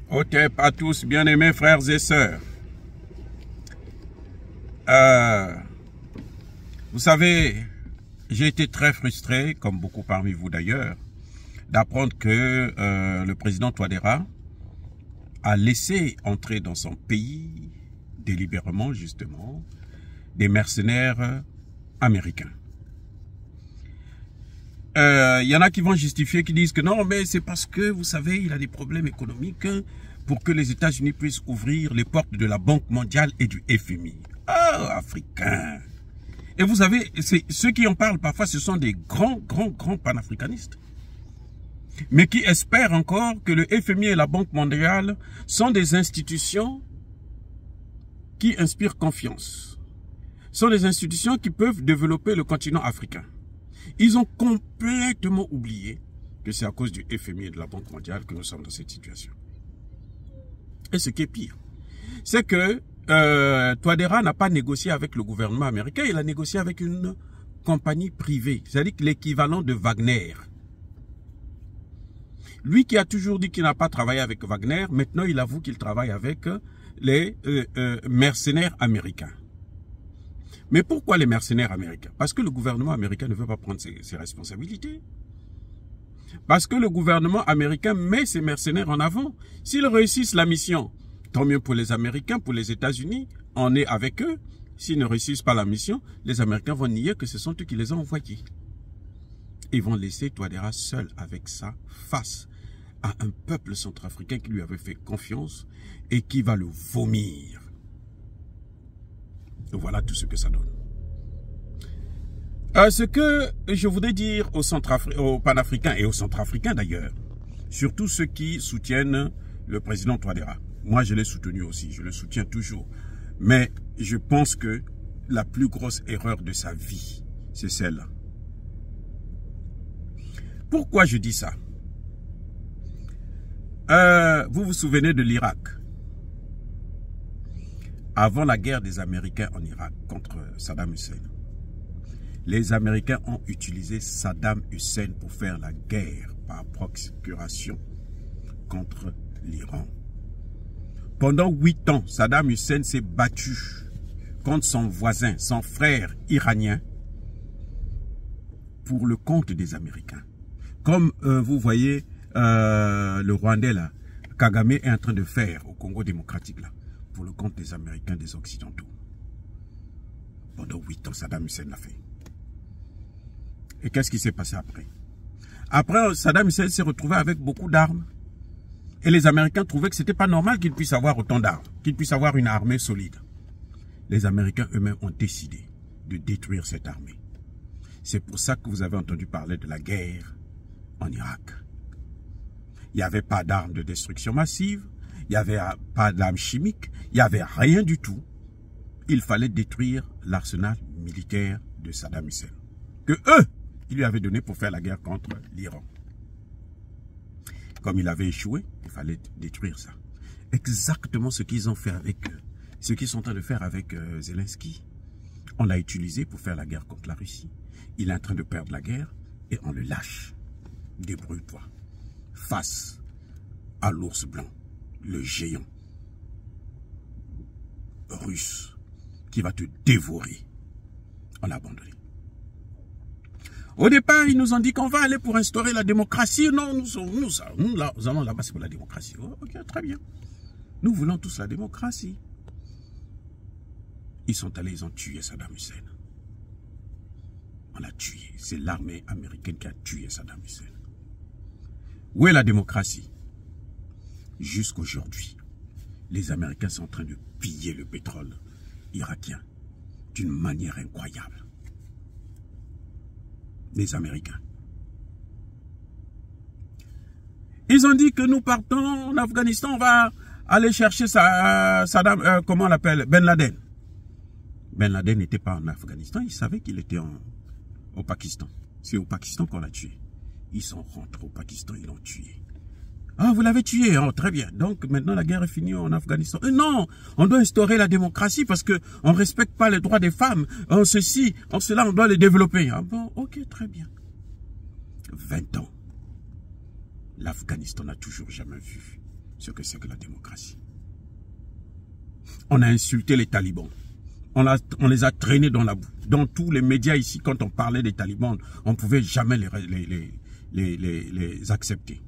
Otep à tous, bien-aimés frères et sœurs. Vous savez, j'ai été très frustré, comme beaucoup parmi vous d'ailleurs, d'apprendre que le président Touadéra a laissé entrer dans son pays, délibérément justement, des mercenaires américains. Il y en a qui vont justifier, qui disent que non, mais c'est parce que, vous savez, il a des problèmes économiques pour que les États-Unis puissent ouvrir les portes de la Banque mondiale et du FMI. Ah, Africains! Et vous savez, ceux qui en parlent parfois, ce sont des grands panafricanistes. Mais qui espèrent encore que le FMI et la Banque mondiale sont des institutions qui inspirent confiance. Sont des institutions qui peuvent développer le continent africain. Ils ont complètement oublié que c'est à cause du FMI et de la Banque mondiale que nous sommes dans cette situation. Et ce qui est pire, c'est que Touadéra n'a pas négocié avec le gouvernement américain, il a négocié avec une compagnie privée, c'est-à-dire l'équivalent de Wagner. Lui qui a toujours dit qu'il n'a pas travaillé avec Wagner, maintenant il avoue qu'il travaille avec les mercenaires américains. Mais pourquoi les mercenaires américains? Parce que le gouvernement américain ne veut pas prendre ses responsabilités. Parce que le gouvernement américain met ses mercenaires en avant. S'ils réussissent la mission, tant mieux pour les Américains, pour les États-Unis, on est avec eux. S'ils ne réussissent pas la mission, les Américains vont nier que ce sont eux qui les ont envoyés. Ils vont laisser Touadéra seul avec ça face à un peuple centrafricain qui lui avait fait confiance et qui va le vomir. Voilà tout ce que ça donne. Ce que je voudrais dire aux panafricains et aux centrafricains d'ailleurs, surtout ceux qui soutiennent le président Touadéra. Moi, je l'ai soutenu aussi, je le soutiens toujours. Mais je pense que la plus grosse erreur de sa vie, c'est celle-là. Pourquoi je dis ça? Vous vous souvenez de l'Irak? Avant la guerre des Américains en Irak contre Saddam Hussein, les Américains ont utilisé Saddam Hussein pour faire la guerre par procuration contre l'Iran. Pendant 8 ans, Saddam Hussein s'est battu contre son voisin, son frère iranien, pour le compte des Américains. Comme vous voyez le Rwandais là, Kagame est en train de faire au Congo démocratique là, pour le compte des Américains, des Occidentaux. Pendant 8 ans, Saddam Hussein l'a fait. Et qu'est-ce qui s'est passé après? Après, Saddam Hussein s'est retrouvé avec beaucoup d'armes. Et les Américains trouvaient que ce n'était pas normal qu'il puisse avoir autant d'armes, qu'il puisse avoir une armée solide. Les Américains eux-mêmes ont décidé de détruire cette armée. C'est pour ça que vous avez entendu parler de la guerre en Irak. Il n'y avait pas d'armes de destruction massive. Il n'y avait pas d'armes chimiques, il n'y avait rien du tout. Il fallait détruire l'arsenal militaire de Saddam Hussein, que eux, ils lui avaient donné pour faire la guerre contre l'Iran. Comme il avait échoué, il fallait détruire ça. Exactement ce qu'ils ont fait avec ce qu'ils sont en train de faire avec Zelensky. On l'a utilisé pour faire la guerre contre la Russie. Il est en train de perdre la guerre et on le lâche. Débrouille-toi. Face à l'ours blanc. Le géant russe qui va te dévorer. On l'a abandonné. Au départ, ils nous ont dit qu'on va aller pour instaurer la démocratie. Non, nous allons là-bas, c'est pour la démocratie. Oh, ok, très bien. Nous voulons tous la démocratie. Ils sont allés, ils ont tué Saddam Hussein. On l'a tué. C'est l'armée américaine qui a tué Saddam Hussein. Où est la démocratie? Jusqu'aujourd'hui, les Américains sont en train de piller le pétrole irakien d'une manière incroyable. Les Américains. Ils ont dit que nous partons en Afghanistan, on va aller chercher Saddam, comment on l'appelle, Ben Laden. Ben Laden n'était pas en Afghanistan, il savait qu'il était au Pakistan. C'est au Pakistan qu'on l'a tué. Ils sont rentrés au Pakistan, ils l'ont tué. Ah, vous l'avez tué, oh, très bien. Donc maintenant la guerre est finie en Afghanistan. Non, on doit instaurer la démocratie parce que on ne respecte pas les droits des femmes. En ceci, en cela, on doit les développer. Ah bon, ok, très bien. 20 ans. L'Afghanistan n'a toujours jamais vu ce que c'est que la démocratie. On a insulté les talibans. On les a traînés dans la boue. Dans tous les médias ici, quand on parlait des talibans, on ne pouvait jamais les accepter.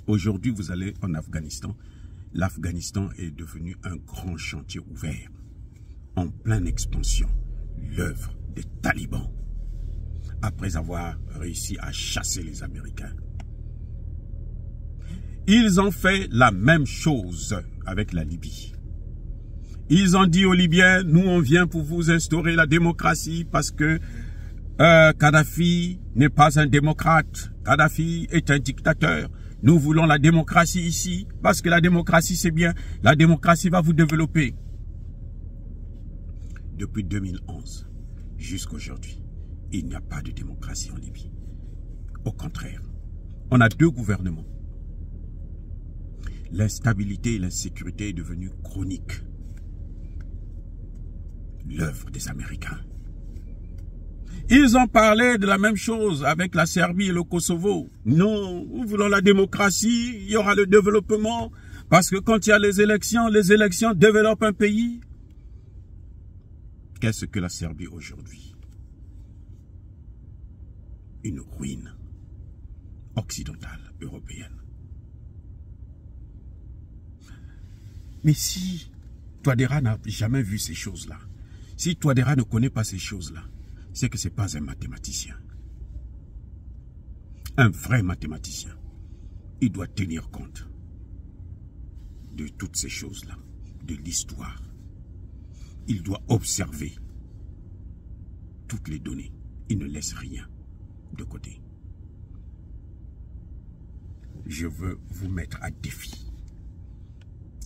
Aujourd'hui, vous allez en Afghanistan. L'Afghanistan est devenu un grand chantier ouvert, en pleine expansion. L'œuvre des talibans, après avoir réussi à chasser les Américains. Ils ont fait la même chose avec la Libye. Ils ont dit aux Libyens, nous on vient pour vous instaurer la démocratie parce que Kadhafi n'est pas un démocrate. Kadhafi est un dictateur. Nous voulons la démocratie ici parce que la démocratie c'est bien. La démocratie va vous développer. Depuis 2011 jusqu'à aujourd'hui, il n'y a pas de démocratie en Libye. Au contraire, on a deux gouvernements. L'instabilité et l'insécurité est devenue chronique. L'œuvre des Américains. Ils ont parlé de la même chose avec la Serbie et le Kosovo. Non, nous voulons la démocratie, il y aura le développement. Parce que quand il y a les élections développent un pays. Qu'est-ce que la Serbie aujourd'hui? Une ruine occidentale, européenne. Mais si Touadéra n'a jamais vu ces choses-là, si Touadéra ne connaît pas ces choses-là, c'est que ce n'est pas un mathématicien. Un vrai mathématicien, il doit tenir compte de toutes ces choses-là, de l'histoire. Il doit observer toutes les données. Il ne laisse rien de côté. Je veux vous mettre à défi.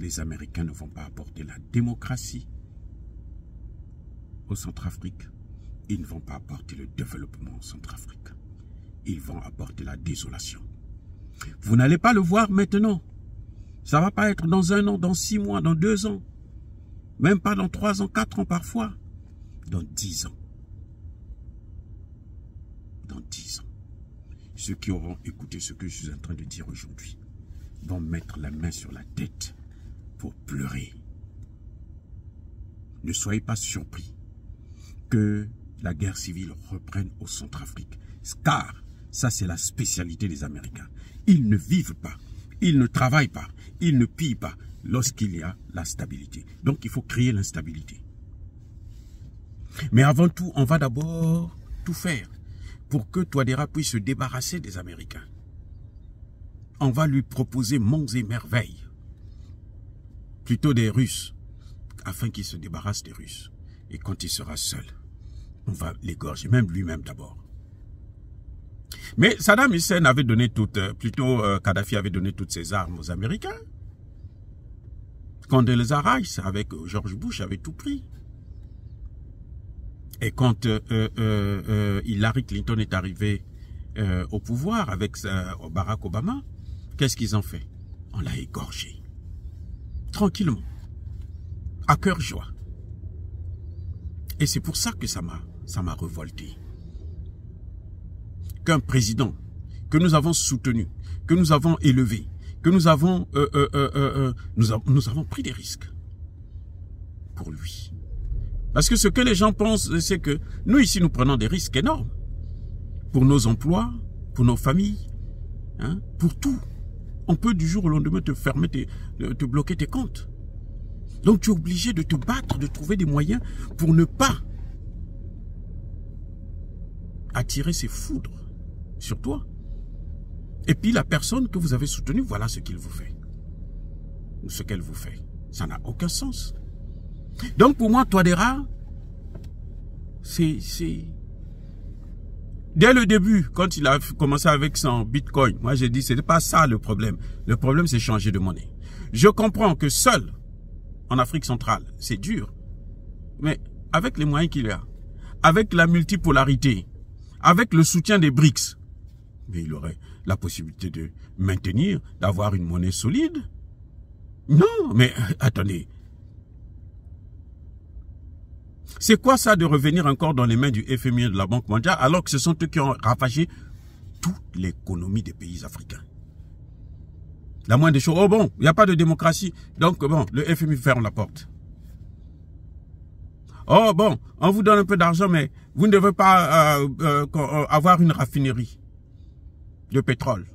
Les Américains ne vont pas apporter la démocratie au Centrafrique. Ils ne vont pas apporter le développement au Centrafrique. Ils vont apporter la désolation. Vous n'allez pas le voir maintenant. Ça ne va pas être dans 1 an, dans 6 mois, dans 2 ans. Même pas dans 3 ans, 4 ans parfois. Dans 10 ans. Dans 10 ans. Ceux qui auront écouté ce que je suis en train de dire aujourd'hui vont mettre la main sur la tête pour pleurer. Ne soyez pas surpris que la guerre civile reprenne au Centrafrique. Car ça c'est la spécialité des Américains. Ils ne vivent pas, ils ne travaillent pas, ils ne pillent pas lorsqu'il y a la stabilité. Donc il faut créer l'instabilité. Mais avant tout, on va d'abord tout faire pour que Touadéra puisse se débarrasser des Américains. On va lui proposer monts et merveilles, plutôt des Russes, afin qu'il se débarrasse des Russes. Et quand il sera seul, on va l'égorger, même lui-même d'abord. Mais Saddam Hussein avait donné Kadhafi avait donné toutes ses armes aux Américains. Condoleezza Rice, avec George Bush, avait tout pris. Et quand Hillary Clinton est arrivée au pouvoir avec Barack Obama, qu'est-ce qu'ils ont fait? On l'a égorgé. Tranquillement. À cœur joie. Et c'est pour ça que ça m'a révolté. Qu'un président que nous avons soutenu, que nous avons élevé, que nous avons pris des risques pour lui. Parce que ce que les gens pensent, c'est que nous ici, nous prenons des risques énormes pour nos emplois, pour nos familles, hein, pour tout. On peut du jour au lendemain te fermer, te bloquer tes comptes. Donc tu es obligé de te battre, de trouver des moyens pour ne pas attirer ces foudres sur toi. Et puis la personne que vous avez soutenue, voilà ce qu'il vous fait. Ou ce qu'elle vous fait. Ça n'a aucun sens. Donc pour moi, Touadéra, c'est... Dès le début, quand il a commencé avec son Bitcoin, moi j'ai dit, ce n'est pas ça le problème. Le problème, c'est changer de monnaie. Je comprends que seul, en Afrique centrale, c'est dur. Mais avec les moyens qu'il a, avec la multipolarité, avec le soutien des BRICS, mais il aurait la possibilité de maintenir, d'avoir une monnaie solide. Non, mais attendez. C'est quoi ça de revenir encore dans les mains du FMI et de la Banque mondiale alors que ce sont eux qui ont ravagé toute l'économie des pays africains? La moindre des choses, oh bon, il n'y a pas de démocratie, donc bon, le FMI ferme la porte. Oh bon, on vous donne un peu d'argent, mais vous ne devez pas avoir une raffinerie de pétrole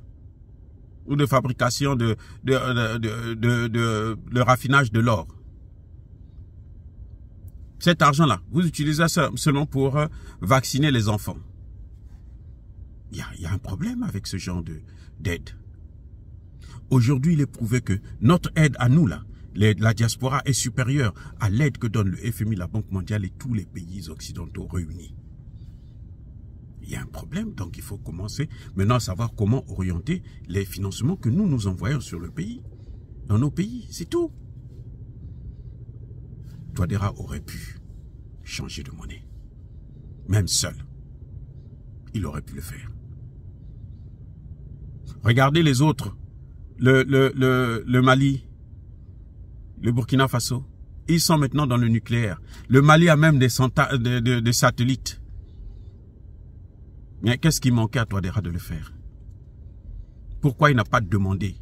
ou de fabrication de raffinage de l'or. Cet argent-là, vous utilisez ça seulement pour vacciner les enfants. Il y a un problème avec ce genre d'aide. Aujourd'hui, il est prouvé que notre aide à nous, là, la diaspora, est supérieure à l'aide que donne le FMI, la Banque mondiale et tous les pays occidentaux réunis. Il y a un problème, donc il faut commencer maintenant à savoir comment orienter les financements que nous envoyons sur le pays, dans nos pays, c'est tout. Touadéra aurait pu changer de monnaie, même seul. Il aurait pu le faire. Regardez les autres, le Mali, le Burkina Faso, ils sont maintenant dans le nucléaire. Le Mali a même des satellites. Mais qu'est-ce qui manquait à Touadéra de le faire? Pourquoi il n'a pas demandé?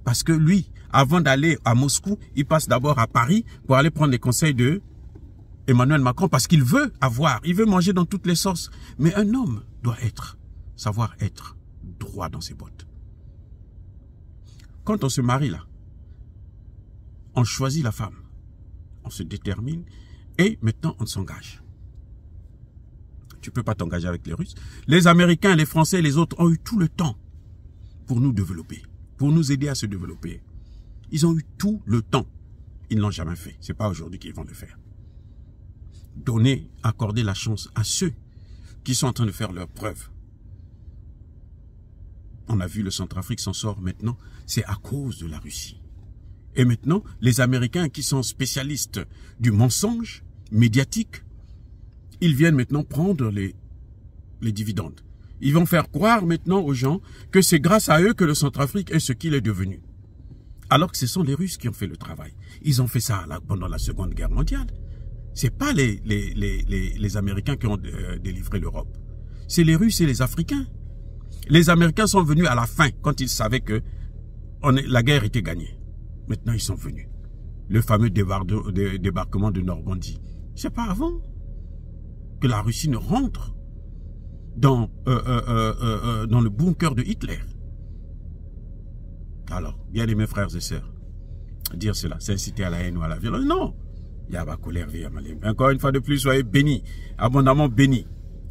Parce que lui, avant d'aller à Moscou, il passe d'abord à Paris pour aller prendre les conseils de Emmanuel Macron, parce qu'il veut il veut manger dans toutes les sauces. Mais un homme doit savoir être droit dans ses bottes. Quand on se marie là, on choisit la femme, on se détermine et maintenant on s'engage. Tu ne peux pas t'engager avec les Russes. Les Américains, les Français et les autres ont eu tout le temps pour nous développer, pour nous aider à se développer. Ils ont eu tout le temps. Ils ne l'ont jamais fait. Ce n'est pas aujourd'hui qu'ils vont le faire. Accorder la chance à ceux qui sont en train de faire leurs preuves. On a vu le Centrafrique s'en sort maintenant. C'est à cause de la Russie. Et maintenant, les Américains qui sont spécialistes du mensonge médiatique, ils viennent maintenant prendre les dividendes. Ils vont faire croire maintenant aux gens que c'est grâce à eux que le Centrafrique est ce qu'il est devenu. Alors que ce sont les Russes qui ont fait le travail. Ils ont fait ça pendant la Seconde Guerre mondiale. Ce n'est pas les Américains qui ont délivré l'Europe. C'est les Russes et les Africains. Les Américains sont venus à la fin, quand ils savaient que la guerre était gagnée. Maintenant, ils sont venus. Le fameux débarquement de Normandie. C'est pas avant que la Russie ne rentre dans le bunker de Hitler. Alors, bien aimés frères et sœurs, dire cela, c'est inciter à la haine ou à la violence. Non. Il y a ma colère, encore une fois de plus, soyez bénis, abondamment bénis.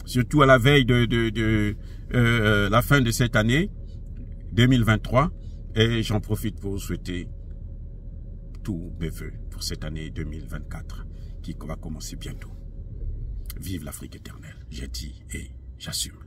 Surtout à la veille de la fin de cette année 2023. Et j'en profite pour vous souhaiter tous mes vœux pour cette année 2024 qui va commencer bientôt. Vive l'Afrique éternelle, j'ai dit et j'assume.